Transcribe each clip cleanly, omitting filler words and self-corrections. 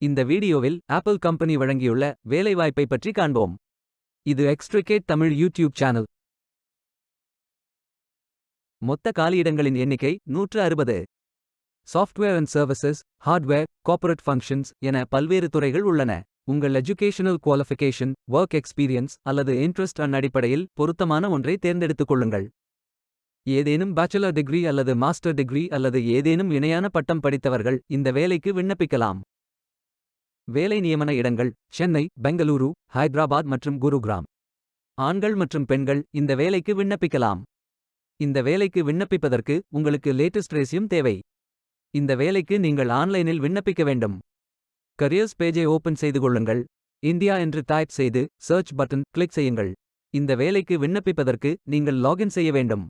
இந்த வீடியோவில் apple company வழங்கியுள்ள வேலைவாய்ப்பை பற்றி காண்போம். இது எக்ஸ்ட்ரிகேட் தமிழ் யூடியூப் சேனல். மொத்த காலியிடங்களின் எண்ணிக்கை 160. Software and services, hardware, corporate functions என பல்வேறு துறைகள் உள்ளன. உங்கள் எஜுகேஷனல் குவாலிஃபிகேஷன், ஒர்க் எக்ஸ்பீரியன்ஸ் அல்லது இன்ட்ரெஸ்ட் அடிப்படையில் பொருத்தமான ஒன்றை தேர்ந்தெடுத்துக் கொள்ளுங்கள். ஏதேனும் பேச்சுலர் டிகிரி அல்லது மாஸ்டர் டிகிரி அல்லது ஏதேனும் இணையான பட்டம் படித்தவர்கள் இந்த வேலைக்கு விண்ணப்பிக்கலாம். வேலை நியமன இடங்கள் சென்னை, பெங்களூரு, ஹைதராபாத் மற்றும் குருகிராம். ஆண்கள் மற்றும் பெண்கள் இந்த வேலைக்கு விண்ணப்பிக்கலாம். இந்த வேலைக்கு விண்ணப்பிப்பதற்கு உங்களுக்கு லேட்டஸ்ட் ரெஸ்யூம் தேவை. இந்த வேலைக்கு நீங்கள் ஆன்லைனில் விண்ணப்பிக்க வேண்டும். கரியர்ஸ் பேஜை ஓபன் செய்து கொள்ளுங்கள். இந்தியா என்று டைப் செய்து சர்ச் பட்டன் கிளிக் செய்யுங்கள். இந்த வேலைக்கு விண்ணப்பிப்பதற்கு நீங்கள் லாகின் செய்ய வேண்டும்.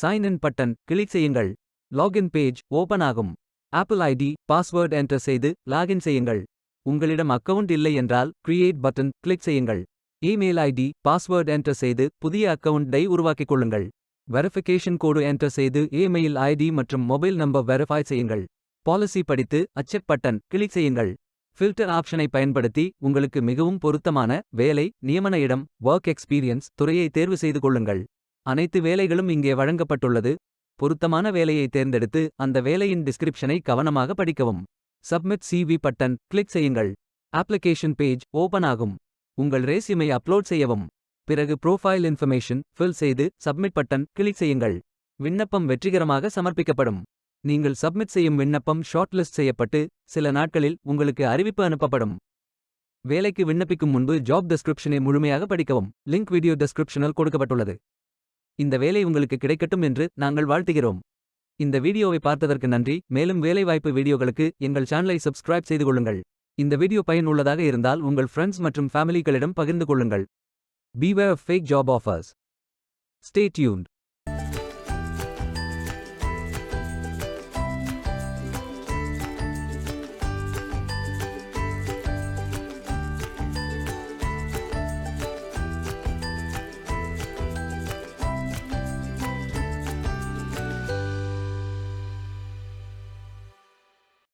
சைன் இன் பட்டன் கிளிக் செய்யுங்கள். லாகின் பேஜ் ஓபன் ஆகும். ஆப்பிள் ஐடி, பாஸ்வேர்ட் என்டர் செய்து லாகின் செய்யுங்கள். உங்களிடம் அக்கவுண்ட் இல்லை என்றால் கிரியேட் பட்டன் கிளிக் செய்யுங்கள். இமெயில் ஐடி, பாஸ்வேர்ட் என்டர் செய்து புதிய அக்கவுண்டை உருவாக்கிக் கொள்ளுங்கள். வெரிஃபிகேஷன் கோடு என்டர் செய்து இமெயில் ஐடி மற்றும் மொபைல் நம்பர் வெரிஃபை செய்யுங்கள். பாலிசி படித்து அச்செக் பட்டன் கிளிக் செய்யுங்கள். ஃபில்டர் ஆப்ஷனை பயன்படுத்தி உங்களுக்கு மிகவும் பொருத்தமான வேலை, நியமன இடம், ஒர்க் எக்ஸ்பீரியன்ஸ் துறையை தேர்வு செய்து கொள்ளுங்கள். அனைத்து வேலைகளும் இங்கே வழங்கப்பட்டுள்ளது. பொருத்தமான வேலையை தேர்ந்தெடுத்து அந்த வேலையின் டிஸ்கிரிப்ஷனை கவனமாக படிக்கவும். சப்மிட் சிவி பட்டன் கிளிக் செய்யுங்கள். அப்ளிகேஷன் பேஜ் ஓபன் ஆகும். உங்கள் ரெஸ்யூமை அப்லோட் செய்யவும். பிறகு ப்ரோஃபைல் இன்ஃபர்மேஷன் ஃபில் செய்து சப்மிட் பட்டன் கிளிக் செய்யுங்கள். விண்ணப்பம் வெற்றிகரமாக சமர்ப்பிக்கப்படும். நீங்கள் சப்மிட் செய்யும் விண்ணப்பம் ஷார்ட்லிஸ்ட் செய்யப்பட்டு சில நாட்களில் உங்களுக்கு அறிவிப்பு அனுப்பப்படும். வேலைக்கு விண்ணப்பிக்கும் முன்பு ஜாப் டெஸ்கிரிப்ஷனை முழுமையாக படிக்கவும். லிங்க் வீடியோ டெஸ்கிரிப்ஷனில் கொடுக்கப்பட்டுள்ளது. இந்த வேலை உங்களுக்கு கிடைக்கட்டும் என்று நாங்கள் வாழ்த்துகிறோம். இந்த வீடியோவை பார்த்ததற்கு நன்றி. மேலும் வேலைவாய்ப்பு வீடியோகளுக்கு எங்கள் சேனலை சப்ஸ்கிரைப் செய்து கொள்ளுங்கள். இந்த வீடியோ பயனுள்ளதாக இருந்தால் உங்கள் ஃப்ரெண்ட்ஸ் மற்றும் ஃபேமிலிகளிடம் பகிர்ந்து கொள்ளுங்கள். Beware of fake job offers. Stay tuned.